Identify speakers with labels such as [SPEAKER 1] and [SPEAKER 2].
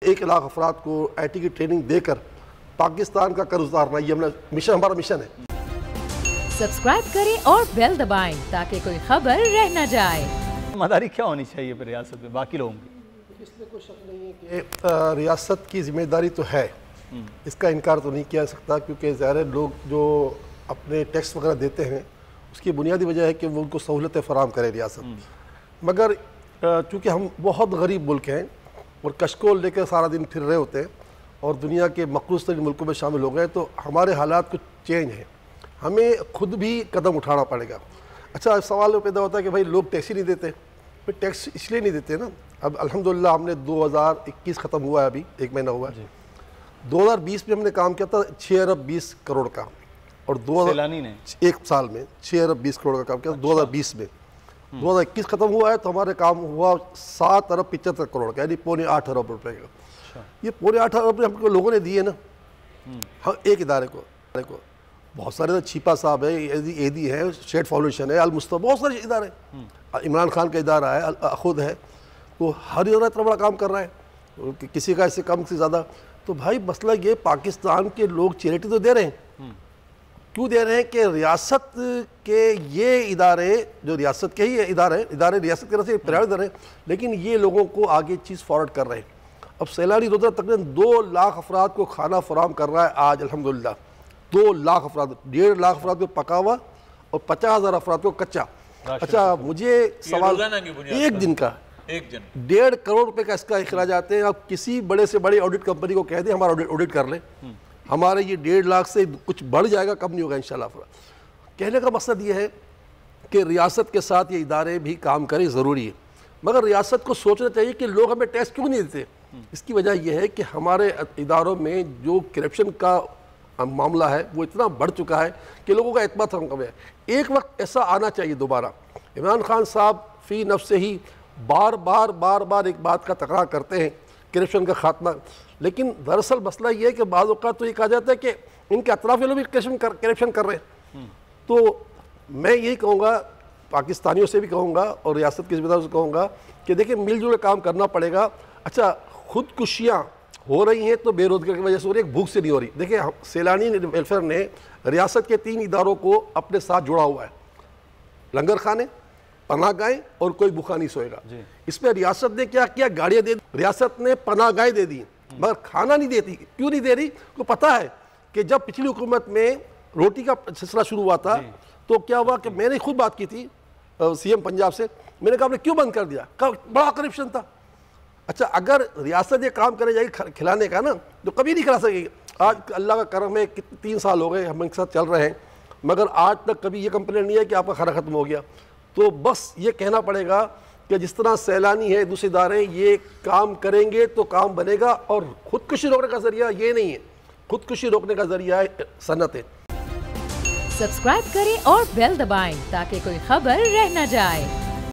[SPEAKER 1] 1 लाख अफराद को IT की ट्रेनिंग देकर पाकिस्तान का कर्ज उतारना, ये हमारा मिशन है।
[SPEAKER 2] सब्सक्राइब करें और बेल दबाएं ताकि कोई खबर रह न जाए।
[SPEAKER 3] ज़िम्मेदारी क्या होनी चाहिए फिर रियासत में बाकी लोगों की?
[SPEAKER 1] इसमें कोई शक नहीं है कि रियासत की जिम्मेदारी तो है, इसका इनकार तो नहीं किया जा सकता, क्योंकि ज़ाहिर है लोग जो अपने टैक्स वगैरह देते हैं उसकी बुनियादी वजह है कि वो उनको सहूलतें फराहम करे रियासत। मगर चूँकि हम बहुत गरीब मुल्क हैं और कशकोल लेकर सारा दिन फिर रहे होते हैं और दुनिया के मकरूज़ तरीन मुल्कों में शामिल हो गए, तो हमारे हालात कुछ चेंज हैं, हमें खुद भी कदम उठाना पड़ेगा। अच्छा, सवाल पैदा होता है कि भाई लोग टैक्स ही नहीं देते। फिर टैक्स इसलिए नहीं देते ना, अब अल्हम्दुलिल्लाह हमने 2021 ख़त्म हुआ है, अभी 1 महीना हुआ है। 2020 में हमने काम किया था 6 अरब 20 करोड़ का, और 1 साल में 6 अरब 20 करोड़ का काम किया। 2020 में 2021 ख़त्म हुआ है तो हमारे काम हुआ 7 अरब 75 करोड़ का, यानी 7.25 अरब रुपए का। ये 7.25 अरब हमको लोगों ने दिए ना, हम एक इदारे को बहुत सारे, छिपा साहब है, एदी है, शेड फाउंडेशन है, अल-मुस्तफा, बहुत सारे इदारे, इमरान खान का इदारा है, खुद है, तो हर इदारा इतना बड़ा काम कर रहा है, किसी का इससे कम से ज़्यादा। तो भाई मसला ये, पाकिस्तान के लोग चैरिटी तो दे रहे हैं, क्यों दे रहे हैं कि रियासत के ये इदारे, जो रियासत के ही इदारे रियासत की तरफ से प्राइवेट इदारे, लेकिन ये लोगों को आगे चीज़ फॉरवर्ड कर रहे हैं। अब सैलानी रोज़ा तकरीबन 2 लाख अफराद को खाना फराहम कर रहा है आज अल्हम्दुलिल्लाह। 2 लाख अफराद, 1.5 लाख अफराद को पका हुआ और 50,000 अफराद को कच्चा। अच्छा, मुझे सवाल, एक दिन का 1.5 करोड़ रुपए का इसका अखराज आते हैं। आप किसी बड़े से बड़ी ऑडिट कंपनी को कह दें हमारा ऑडिट कर लें, हमारे ये 1.5 लाख से कुछ बढ़ जाएगा, कम नहीं होगा इंशाल्लाह। कहने का मकसद ये है कि रियासत के साथ ये इदारे भी काम करें, ज़रूरी है, मगर रियासत को सोचना चाहिए कि लोग हमें टैक्स क्यों नहीं देते। इसकी वजह यह है कि हमारे इदारों में जो करप्शन का मामला है वो इतना बढ़ चुका है कि लोगों का एतमाद कम है। एक वक्त ऐसा आना चाहिए दोबारा, इमरान खान साहब फ़ी नफ्स से ही बार बार एक बात का तकरार करते हैं, करप्शन का खात्मा, लेकिन दरअसल मसला ये है कि बाज़ औक़ात तो ये कहा जाता है कि इनके अतराफ़ लोग भी करप्शन कर रहे हैं। तो मैं यही कहूँगा, पाकिस्तानियों से भी कहूँगा और रियासत की ज़िम्मेदारी से कहूँगा कि देखिए मिलजुल काम करना पड़ेगा। अच्छा, खुदकुशियाँ हो रही हैं तो बेरोज़गारी की वजह से हो रही है, भूख से नहीं हो रही। देखिए सैलानी वेलफेयर ने रियासत के 3 इदारों को अपने साथ जोड़ा हुआ है, लंगर खाने, पनाहगाहें और कोई भूखा नहीं सोएगा। इसमें रियासत ने क्या किया, गाड़ियाँ दे दी, रियासत ने पनाहगाहें दे दी, मगर खाना नहीं देती। क्यों नहीं दे रही? को पता है कि जब पिछली हुकूमत में रोटी का सिलसिला शुरू हुआ था तो क्या हुआ कि मैंने खुद बात की थी CM पंजाब से, मैंने कहा आपने क्यों बंद कर दिया, बड़ा करप्शन था। अच्छा, अगर रियासत ये काम करे जाएगी खिलाने का ना, तो कभी नहीं खिला सकेगी। आज अल्लाह का करम है, 3 साल हो गए हम इनके साथ चल रहे हैं, मगर आज तक कभी ये कंप्लेंट नहीं है कि आपका खाना ख़त्म हो गया। तो बस ये कहना पड़ेगा कि जिस तरह सैलानी है, दूसरे इदारे ये काम करेंगे तो काम बनेगा, और खुदकुशी रोकने का जरिया ये नहीं है, खुदकुशी रोकने का जरिया है सनत है।
[SPEAKER 2] सब्सक्राइब करें और बेल दबाएं ताकि कोई खबर रह न जाए।